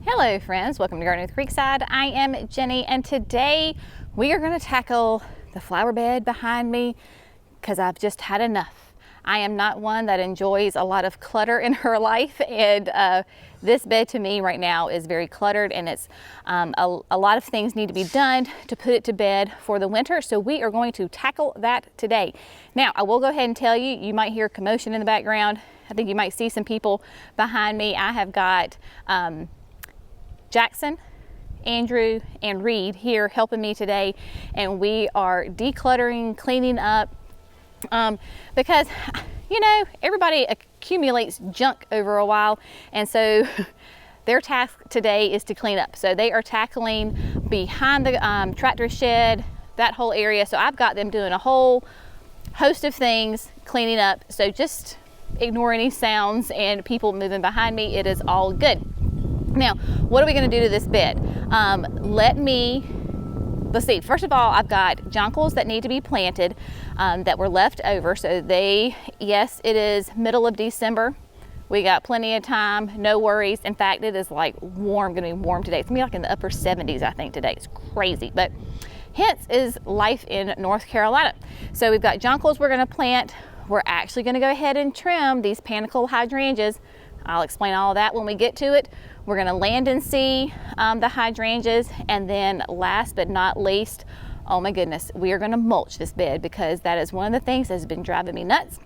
Hello friends, welcome to Gardening with Creekside. I am Jenny and today we are going to tackle the flower bed behind me because I've just had enough. I am not one that enjoys a lot of clutter in her life, and this bed to me right now is very cluttered, and it's a lot of things need to be done to put it to bed for the winter, so we are going to tackle that today. Now I will go ahead and tell you, you might hear commotion in the background. I think you might see some people behind me. I have got Jackson, Andrew, and Reed here helping me today, and we are decluttering, cleaning up, because you know, everybody accumulates junk over a while, and so their task today is to clean up. So they are tackling behind the tractor shed, that whole area. So I've got them doing a whole host of things, cleaning up. So just ignore any sounds and people moving behind me. It is all good. Now, what are we going to do to this bed? Let's see. First of all, I've got jonquils that need to be planted that were left over. So yes, it is middle of December. We got plenty of time, no worries. In fact, it is like warm, going to be warm today. It's going to be like in the upper 70s, I think, today. It's crazy, but hence is life in North Carolina. So we've got jonquils we're going to plant. We're actually going to go ahead and trim these panicle hydrangeas. I'll explain all of that when we get to it. We're going to land and see the hydrangeas, and then last but not least, oh my goodness, we are going to mulch this bed because that is one of the things that's been driving me nuts.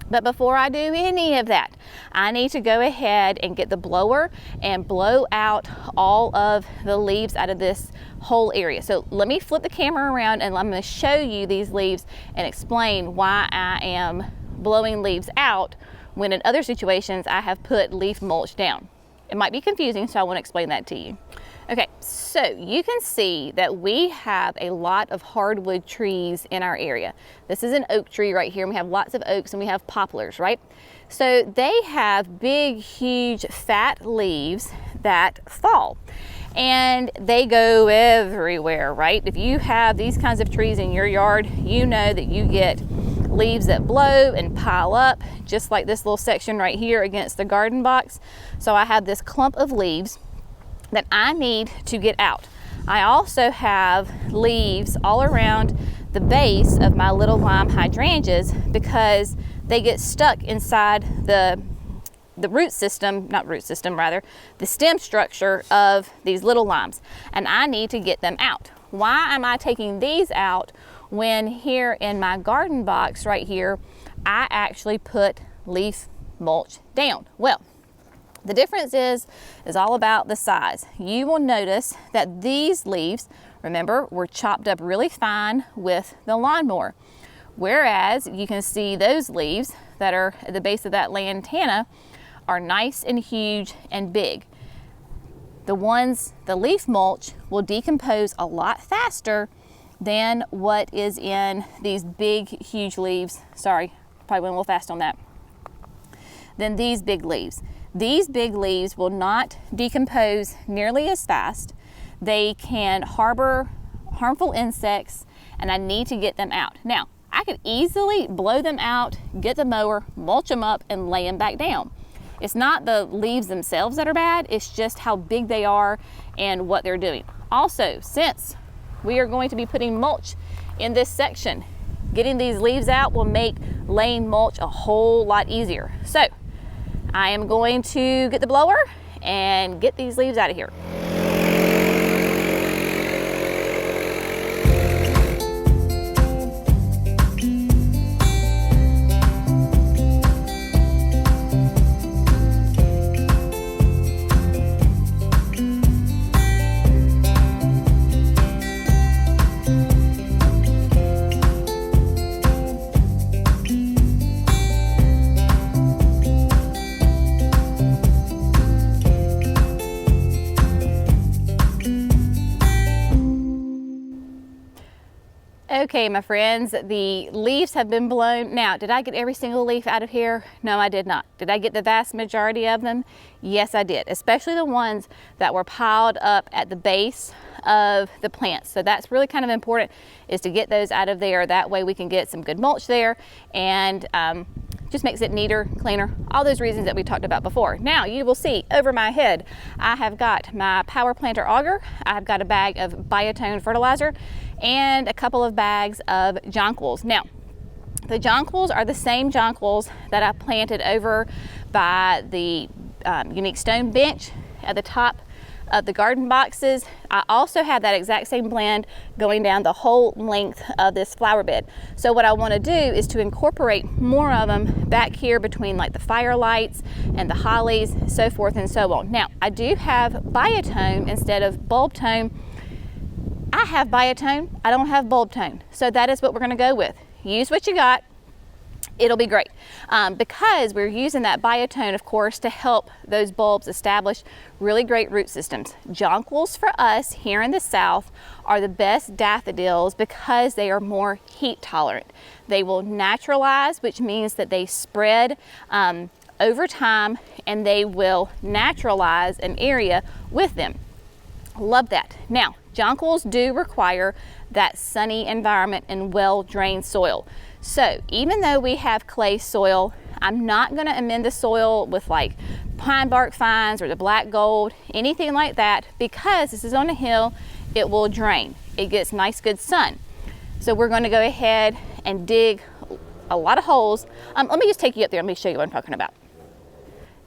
But before I do any of that, I need to go ahead and get the blower and blow out all of the leaves out of this whole area. So let me flip the camera around and I'm going to show you these leaves and explain why I am blowing leaves out when in other situations I have put leaf mulch down. It might be confusing, so I want to explain that to you. Okay, so you can see that we have a lot of hardwood trees in our area. This is an oak tree right here, and we have lots of oaks, and we have poplars, right? So they have big, huge, fat leaves that fall, and they go everywhere, right? If you have these kinds of trees in your yard, you know that you get leaves that blow and pile up, just like this little section right here against the garden box. So I have this clump of leaves that I need to get out. I also have leaves all around the base of my little lime hydrangeas because they get stuck inside the stem structure of these little limes, and I need to get them out. Why am I taking these out when here in my garden box right here, I actually put leaf mulch down? Well, the difference is all about the size. You will notice that these leaves, remember, were chopped up really fine with the lawnmower. Whereas you can see those leaves that are at the base of that lantana are nice and huge and big. The leaf mulch will decompose a lot faster than what is in these big, huge leaves. Sorry, probably went a little fast on that. Than these big leaves. These big leaves will not decompose nearly as fast. They can harbor harmful insects, and I need to get them out. Now, I could easily blow them out, get the mower, mulch them up, and lay them back down. It's not the leaves themselves that are bad, it's just how big they are and what they're doing. Also, since we are going to be putting mulch in this section, getting these leaves out will make laying mulch a whole lot easier. So I am going to get the blower and get these leaves out of here. Okay, my friends, the leaves have been blown. Now, did I get every single leaf out of here? No, I did not. Did I get the vast majority of them? Yes, I did, especially the ones that were piled up at the base of the plants. So that's really kind of important, is to get those out of there. That way we can get some good mulch there and just makes it neater, cleaner, all those reasons that we talked about before. Now you will see over my head, I have got my Power Planter auger, I've got a bag of biotone fertilizer, and a couple of bags of jonquils. Now, the jonquils are the same jonquils that I planted over by the unique stone bench at the top of the garden boxes. I also have that exact same blend going down the whole length of this flower bed. So what I want to do is to incorporate more of them back here between like the firelights and the hollies, so forth and so on. Now, I do have biotone instead of bulb tone. I have biotone, I don't have bulb tone. So that is what we're going to go with. Use what you got. It'll be great because we're using that biotone, of course, to help those bulbs establish really great root systems. Jonquils for us here in the South are the best daffodils because they are more heat tolerant. They will naturalize, which means that they spread over time, and they will naturalize an area with them. Love that. Now, jonquils do require that sunny environment and well-drained soil. So even though we have clay soil, I'm not going to amend the soil with like pine bark fines or the black gold, anything like that, because this is on a hill, it will drain. It gets nice good sun. So we're going to go ahead and dig a lot of holes. Let me just take you up there. Let me show you what I'm talking about.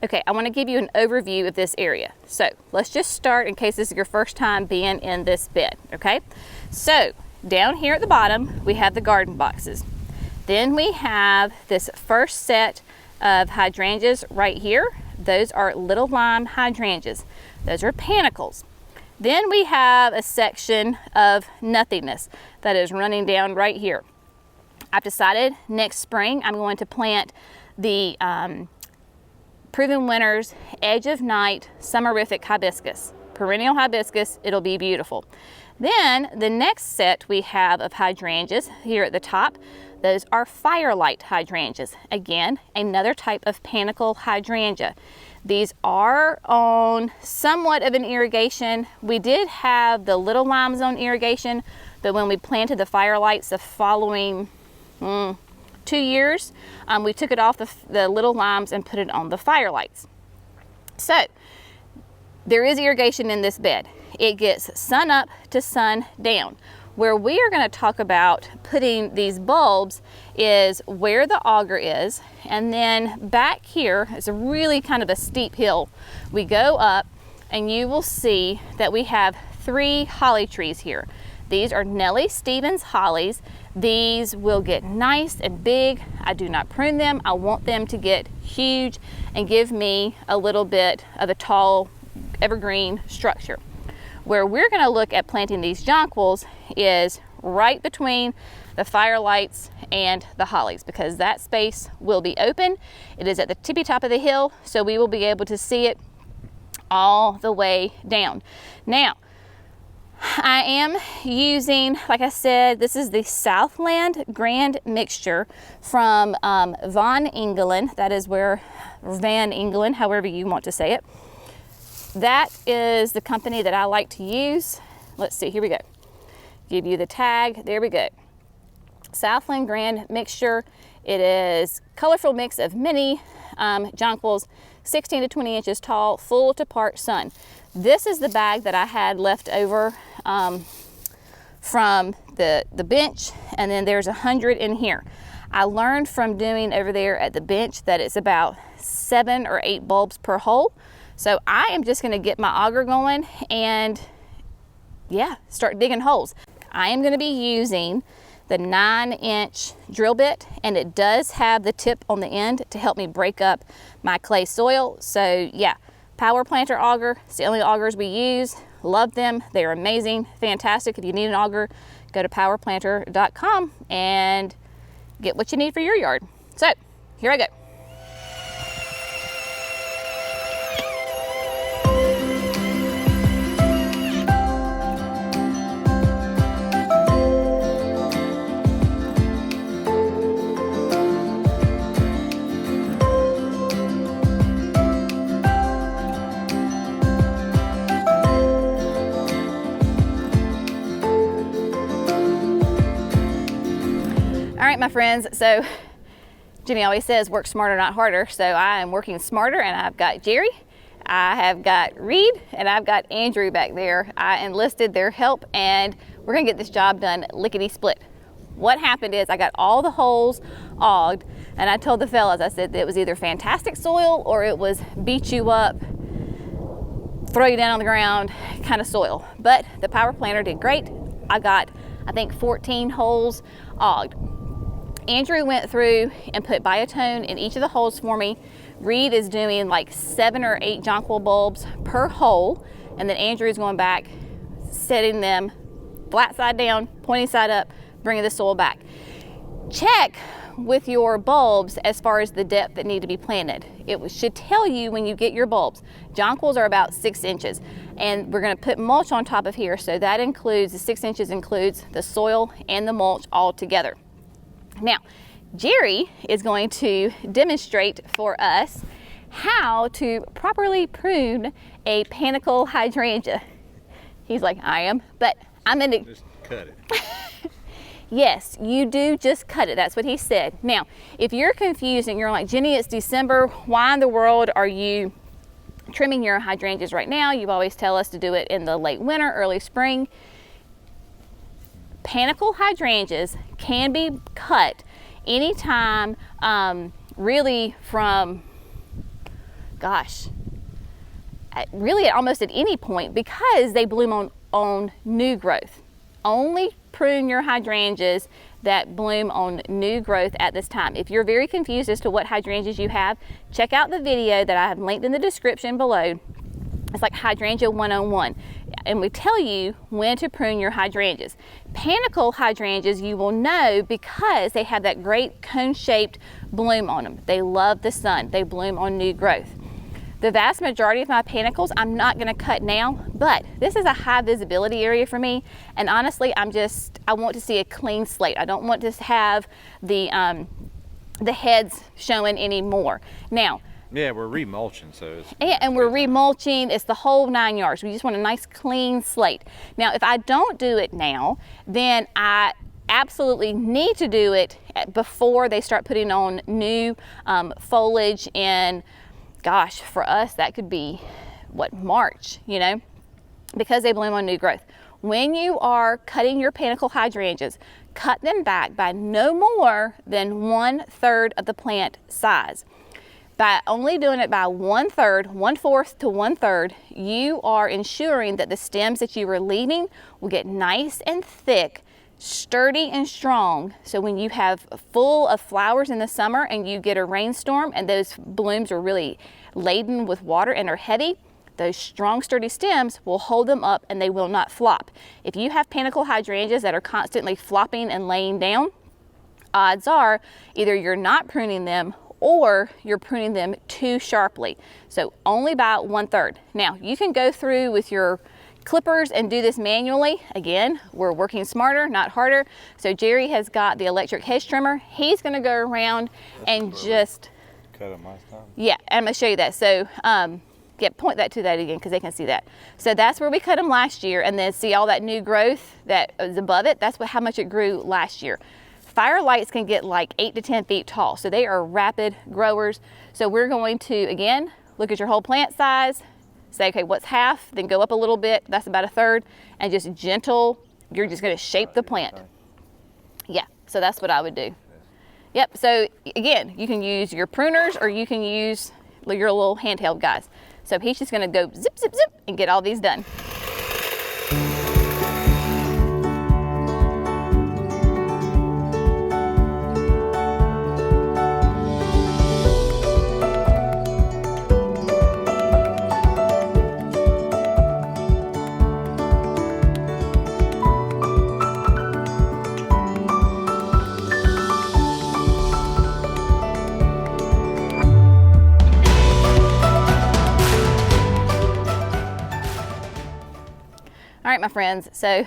Okay, I want to give you an overview of this area. So let's just start in case this is your first time being in this bed, okay? So down here at the bottom, we have the garden boxes. Then we have this first set of hydrangeas right here. Those are little lime hydrangeas. Those are panicles. Then we have a section of nothingness that is running down right here. I've decided next spring I'm going to plant the Proven Winners Edge of Night Summerific Hibiscus. Perennial hibiscus, it'll be beautiful. Then the next set we have of hydrangeas here at the top. Those are firelight hydrangeas. Again, another type of panicle hydrangea. These are on somewhat of an irrigation. We did have the little limes on irrigation, but when we planted the firelights the following 2 years, we took it off the little limes and put it on the firelights. So there is irrigation in this bed. It gets sun up to sun down. Where we are going to talk about putting these bulbs is where the auger is, and then back here is a really kind of a steep hill. We go up and you will see that we have 3 holly trees here. These are Nellie Stevens hollies. These will get nice and big. I do not prune them. I want them to get huge and give me a little bit of a tall evergreen structure. Where we're going to look at planting these jonquils is right between the firelights and the hollies, because that space will be open. It is at the tippy top of the hill, so we will be able to see it all the way down. Now, I am using, like I said, this is the Southland Grand Mixture from Van Engelen. That is where Van Engelen, however you want to say it. That is the company that I like to use. Let's see, here we go. Give you the tag, there we go. Southland Grand Mixture. It is colorful mix of mini jonquils, 16 to 20 inches tall, full to part sun. This is the bag that I had left over from the bench, and then there's 100 in here. I learned from doing over there at the bench that it's about 7 or 8 bulbs per hole. So I am just going to get my auger going and yeah, start digging holes. I am going to be using the 9-inch drill bit, and it does have the tip on the end to help me break up my clay soil. So yeah, Power Planter auger, it's the only augers we use. Love them. They're amazing, fantastic. If you need an auger, go to powerplanter.com and get what you need for your yard. So here I go. All right, my friends, so Jenny always says work smarter, not harder. So I am working smarter, and I've got Jerry, I have got Reed, and I've got Andrew back there. I enlisted their help, and we're gonna get this job done lickety-split. What happened is I got all the holes ogged, and I told the fellas, I said that it was either fantastic soil or it was beat you up, throw you down on the ground kind of soil. But the power planter did great. I got, I think, 14 holes ogged. Andrew went through and put biotone in each of the holes for me. Reed is doing like 7 or 8 jonquil bulbs per hole, and then Andrew is going back, setting them flat side down, pointy side up, bringing the soil back. Check with your bulbs as far as the depth that need to be planted. It should tell you when you get your bulbs. Jonquils are about 6 inches, and we're going to put mulch on top of here, so that includes, the 6 inches includes the soil and the mulch all together. Now, Jerry is going to demonstrate for us how to properly prune a panicle hydrangea. He's like, I am, but I'm going to just cut it. Yes, you do just cut it. That's what he said. Now, if you're confused and you're like, Jenny, it's December, why in the world are you trimming your hydrangeas right now? You always tell us to do it in the late winter, early spring. Panicle hydrangeas can be cut anytime, really from, gosh, really almost at any point, because they bloom on new growth. Only prune your hydrangeas that bloom on new growth at this time. If you're very confused as to what hydrangeas you have, check out the video that I have linked in the description below. It's like Hydrangea 101, and we tell you when to prune your hydrangeas. Panicle hydrangeas you will know because they have that great cone-shaped bloom on them. They love the sun. They bloom on new growth. The vast majority of my panicles I'm not going to cut now, but this is a high visibility area for me, and honestly I want to see a clean slate. I don't want to have the heads showing anymore. Now, yeah, we're remulching, so it's... And we're remulching, it's the whole 9 yards. We just want a nice clean slate. Now, if I don't do it now, then I absolutely need to do it before they start putting on new foliage in, gosh, for us that could be, what, March, you know, because they bloom on new growth. When you are cutting your panicle hydrangeas, cut them back by no more than 1/3 of the plant size. By only doing it by 1/3, 1/4 to 1/3, you are ensuring that the stems that you are leaving will get nice and thick, sturdy and strong. So when you have full of flowers in the summer and you get a rainstorm and those blooms are really laden with water and are heavy, those strong, sturdy stems will hold them up and they will not flop. If you have panicle hydrangeas that are constantly flopping and laying down, odds are either you're not pruning them or you're pruning them too sharply. So only by 1/3. Now, you can go through with your clippers and do this manually. Again, we're working smarter, not harder. So Jerry has got the electric hedge trimmer. He's gonna go around and just cut them last time. Yeah, I'm gonna show you that. So point that to that again because they can see that. So that's where we cut them last year, and then see all that new growth that is above it. That's how much it grew last year. Firelights can get like 8 to 10 feet tall, so they are rapid growers. So we're going to, again, look at your whole plant size, say, okay, what's half, then go up a little bit, that's about 1/3, and just gentle, you're just gonna shape the plant. Yeah, so that's what I would do. Yep, so again, you can use your pruners or you can use your little handheld guys. So he's just gonna go zip, zip, zip, and get all these done. All right, my friends, so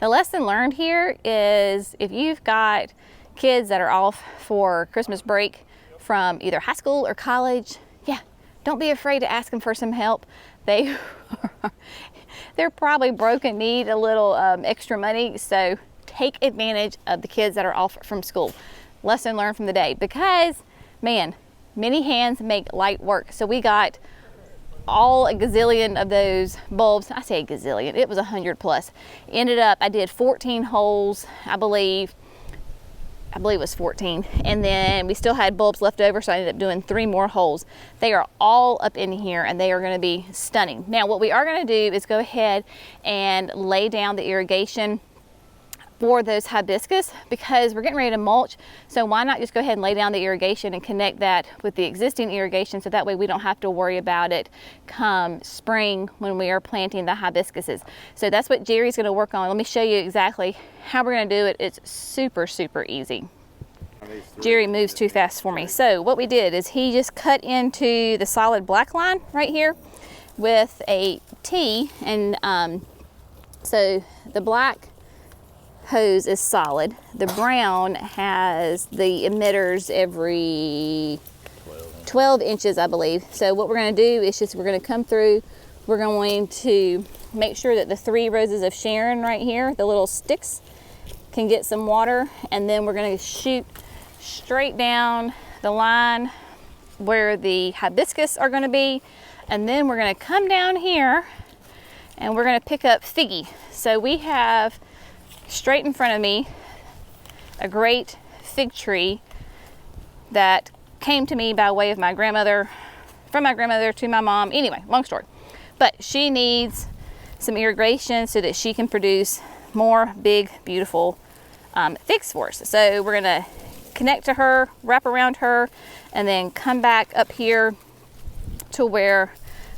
the lesson learned here is if you've got kids that are off for Christmas break from either high school or college, yeah, don't be afraid to ask them for some help. They're probably broke and need a little extra money, so take advantage of the kids that are off from school. lesson learned from the day, because man, many hands make light work. So we got all a gazillion of those bulbs. I say a gazillion, it was 100 plus. Ended up, I did 14 holes, I believe it was 14, and then we still had bulbs left over, so I ended up doing 3 more holes. They are all up in here and they are going to be stunning. Now what we are going to do is go ahead and lay down the irrigation for those hibiscus, because we're getting ready to mulch. So why not just go ahead and lay down the irrigation and connect that with the existing irrigation, so that way we don't have to worry about it come spring when we are planting the hibiscuses. So that's what Jerry's going to work on. Let me show you exactly how we're going to do it. It's super, super easy. Jerry moves too fast for me. So what we did is he just cut into the solid black line right here with a T, and so the black hose is solid. The brown has the emitters every 12 inches, I believe. So what we're going to do is just, we're going to come through, we're going to make sure that the 3 roses of Sharon right here, the little sticks, can get some water, and then we're going to shoot straight down the line where the hibiscus are going to be, and then we're going to come down here and we're going to pick up figgy. So we have straight in front of me a great fig tree that came to me by way of my grandmother, from my grandmother to my mom. Anyway, long story, but she needs some irrigation so that she can produce more big, beautiful figs for us. So we're gonna connect to her, wrap around her, and then come back up here to where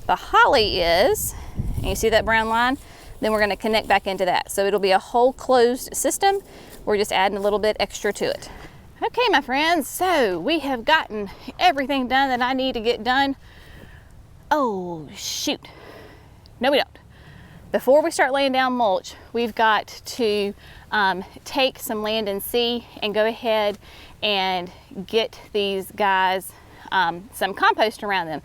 the holly is, and you see that brown line. Then we're going to connect back into that. So it'll be a whole closed system. We're just adding a little bit extra to it. Okay, my friends, so we have gotten everything done that I need to get done. Oh, shoot. No, we don't. Before we start laying down mulch, we've got to take some land and sea and go ahead and get these guys some compost around them.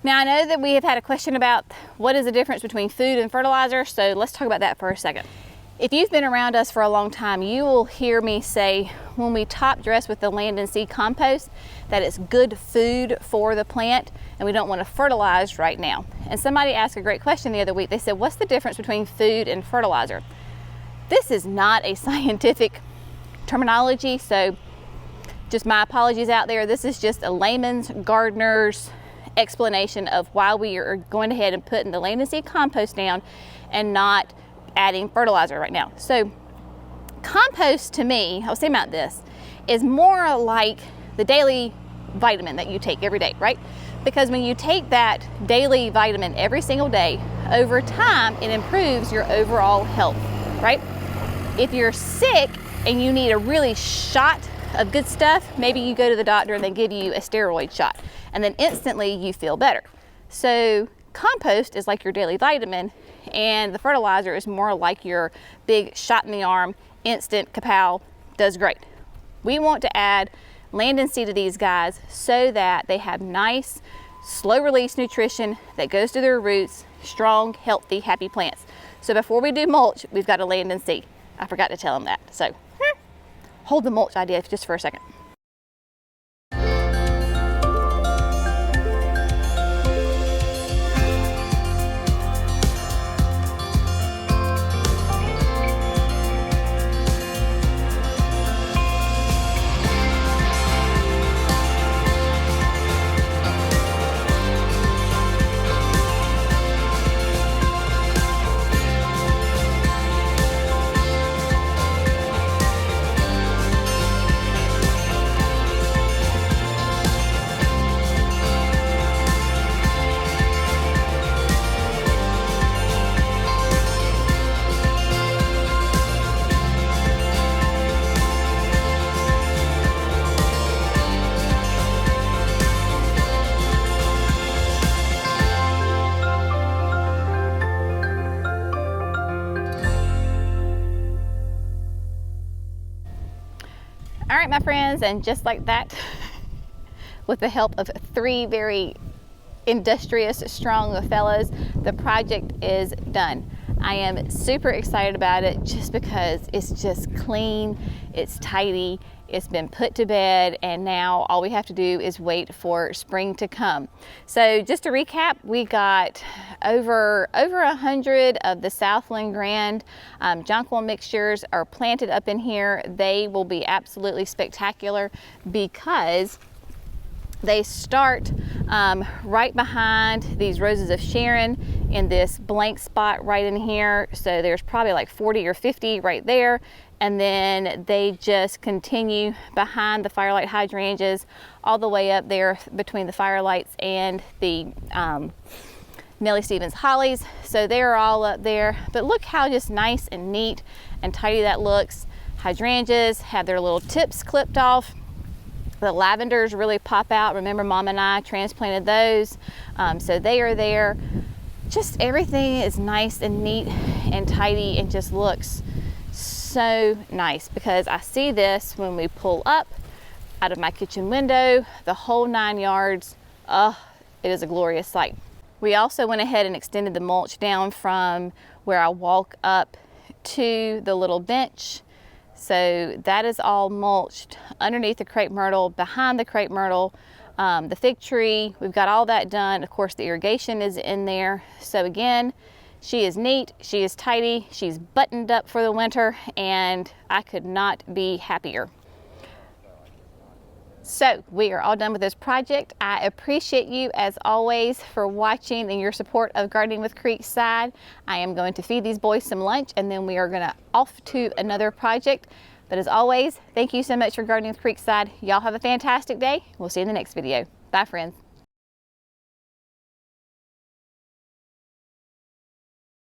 Now I know that we have had a question about what is the difference between food and fertilizer, so let's talk about that for a second. If you've been around us for a long time, you will hear me say when we top dress with the land and sea compost that it's good food for the plant and we don't want to fertilize right now. And somebody asked a great question the other week. They said, what's the difference between food and fertilizer? This is not a scientific terminology, so just my apologies out there. This is just a layman's gardener's explanation of why we are going ahead and putting the land and seed compost down and not adding fertilizer right now. So compost, to me, I was saying about this, is more like the daily vitamin that you take every day, right? Because when you take that daily vitamin every single day, over time it improves your overall health, right? If you're sick and you need a really shot of good stuff, maybe you go to the doctor and they give you a steroid shot, and then instantly you feel better. So compost is like your daily vitamin, and the fertilizer is more like your big shot in the arm, instant kapow, does great. We want to add land and seed to these guys so that they have nice, slow release nutrition that goes to their roots, strong, healthy, happy plants. So before we do mulch, we've got to land and seed. I forgot to tell them that. So hold the mulch idea just for a second. All right, my friends, and just like that, with the help of 3 very industrious, strong fellows, the project is done. I am super excited about it just because it's just clean, it's tidy, It's been put to bed, and now all we have to do is wait for spring to come. So just to recap, we got over 100 of the Southland Grand jonquil mixtures are planted up in here. They will be absolutely spectacular because they start right behind these roses of Sharon in this blank spot right in here. So there's probably like 40 or 50 right there. And then they just continue behind the firelight hydrangeas all the way up there between the firelights and the Nellie Stevens hollies. So they're all up there. But look how just nice and neat and tidy that looks. Hydrangeas have their little tips clipped off. The lavenders really pop out. Remember, Mom and I transplanted those. So they are there. Just everything is nice and neat and tidy and just looks so nice, because I see this when we pull up out of my kitchen window, the whole 9 yards. Oh, it is a glorious sight. We also went ahead and extended the mulch down from where I walk up to the little bench. So that is all mulched underneath the crepe myrtle, behind the crepe myrtle, the fig tree. We've got all that done. Of course, the irrigation is in there. So again, she is neat, she is tidy, she's buttoned up for the winter, and I could not be happier. So we are all done with this project. I appreciate you as always for watching and your support of Gardening with Creekside. I am going to feed these boys some lunch, and then we are gonna off to another project. But as always, thank you so much for Gardening with Creekside. Y'all have a fantastic day. We'll see you in the next video. Bye, friends.